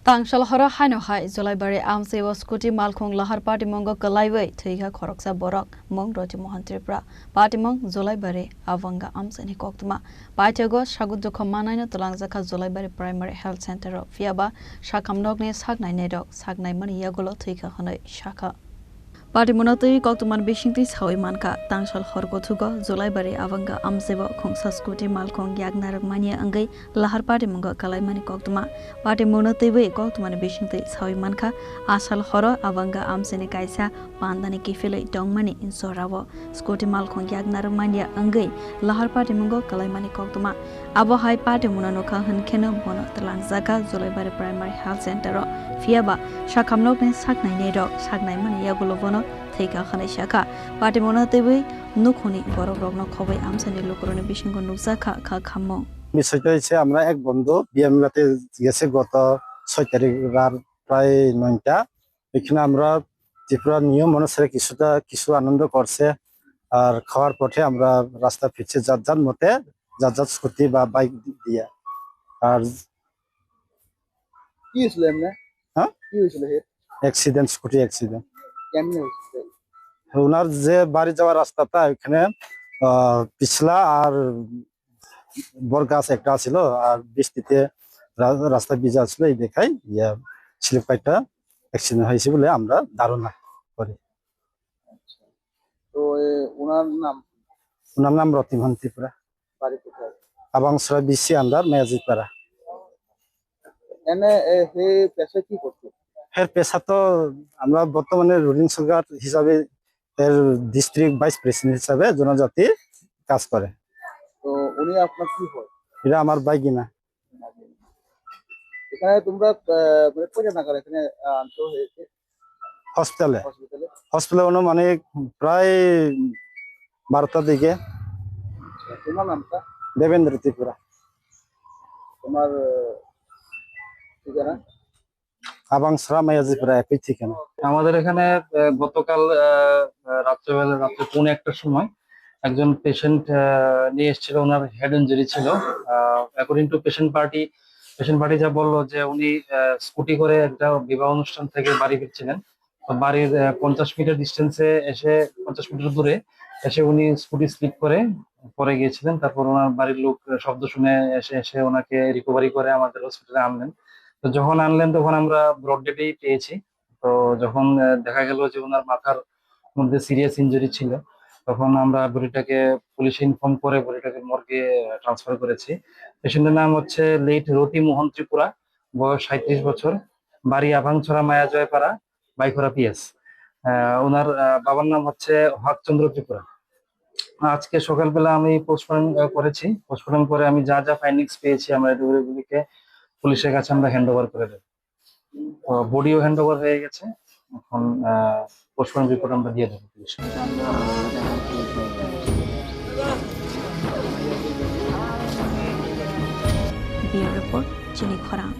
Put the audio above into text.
Tangshal hora haino hai Zolaibari amse was skuti malkhong lahar party mongo kalaiwei theiga khoroksa borok mong roji mohan tripura party mong Zolaibari avanga amse ni koktuma paitego shagudjo khomanaina tulangjakha Zolaibari primary health center ro fiaba shakamnok ne saknai ne dok saknai mani yagolo theiga hanai shakha Party monatoi koktuman bishingti sawi manka tangshal horko thugo Zolaibari avanga amsebo khongsa skuti malkhong yagnarak mania angai lahar party mongo kalai mani koktuma party monatoi we koktuman bishingti sawi manka asal horo avanga amsene kaisa pandani kifele dongmani insorawo skuti malkhong yagnarak mania angai lahar party mongo kalai mani koktuma abo hai party monanoka hankheno bono talangjaka Zolaibari primary health center ro fiaba shakamnok ne saknai ne dok saknai mani yagulo bono theiga khanai shaka party monatoi nukhoni borok rokno khobai amsani lokorone bishingo nukjaka kha khammo বিষয়টা হচ্ছে আমরা এক বন্ধু বিএমরাতে গেছে গত 6 তারিখ রাত প্রায় 9টা এখানে আমরা ত্রিপুরা নিয়ম অনুসারে কিছু আনন্দ করছে আর খাওয়ার পথে আমরা রাস্তা ফিরছে যার মতে যার স্কুটি বা বাইক দিয়ে আর কি হয়েছিল এমনি হ্যাঁ কি হয়েছিল অ্যাক্সিডেন্ট স্কুটি অ্যাক্সিডেন্ট কেমনে হয়েছিল ওনার যে বাড়ি যাওয়ার রাস্তাটা ওখানে পিছলা আর বরগাছ একটা ছিল আর বৃষ্টিতে রাস্তা ভিজা ছিল এই দেখাই স্লিপ কাইটটা অ্যাক্সিডেন্ট হয়েছে বলে আমরা ধারণা করি তো ওনার নাম রতিমোহন ত্রিপুরা বাড়ি কোথায় আবাংসরা বিসি আন্ডার মেয়াজিপাড়া এনে হে পেশা কি করতো এর পেশা তো আমরা বর্তমানে রুলিং সুগার হিসাবে এর ডিস্ট্রিক্ট ভাইস প্রেসিডেন্ট হিসাবে জনজাতি কাজ করে তো উনি আপনার কি হয় এটা আমার বাইকিনা এখানে তোমরা মানে কোন নাগার এখানে আনতে হয়েছে হসপিটালে হসপিটালে মানে প্রায় 12টার দিকে তোমার নামটা দেবেন্দ্র ত্রিপুরা তোমার ঠিকানা আবাংসরা মেয়াজিপাড়া একই ঠিকানা আমাদের এখানে গতকাল রাত্রে 1:15টার সময় একজন পেশেন্ট নিয়ে এসেছিল ওনার হেড ইনজুরি ছিল অ্যাকর্ডিং টু পেশেন্ট পার্টি যা বললো যে উনি স্কুটি করে একটা বিবাহ অনুষ্ঠান থেকে বাড়ি ফিরছিলেন তো বাড়ির 50 মিটার ডিস্টেন্সে এসে 50 মিটার দূরে এসে উনি স্কুটি স্লিপ করে পরে গিয়েছিলেন তারপর ওনার বাড়ির লোক শব্দ শুনে এসে ওনাকে রিকভারি করে আমাদের হসপিটালে আনলেন তো যখন আনলেন তখন আমরা ব্রড ডেটেই পেয়েছি তো যখন দেখা গেল যে ওনার মাথার মধ্যে সিরিয়াস ইনজুরি ছিল তখন আমরা বডিটাকে পুলিশে ইনফর্ম করে বডিটাকে মর্গে ট্রান্সফার করেছি পেশেন্টের নাম হচ্ছে লেট রতিমোহন ত্রিপুরা বয়স 37 বছর বাড়ি আভাংছড়া মায়াজয়পাড়া বাইখরা পিএস ওনার বাবার নাম হচ্ছে হকচন্দ্র ত্রিপুরা আজকে সকালবেলা আমি পোস্টমর্টম করেছি পোস্টমর্টম করে আমি যা ফাইন্ডিংস পেয়েছি আমরা এগুলিকে পুলিশের কাছে আমরা হ্যান্ড ওভার করে দেব বডিও হ্যান্ড ওভার হয়ে গেছে এখন পোস্টমর্টম রিপোর্ট আমরা দিয়ে দেবো পুলিশকে Report Chili Khorang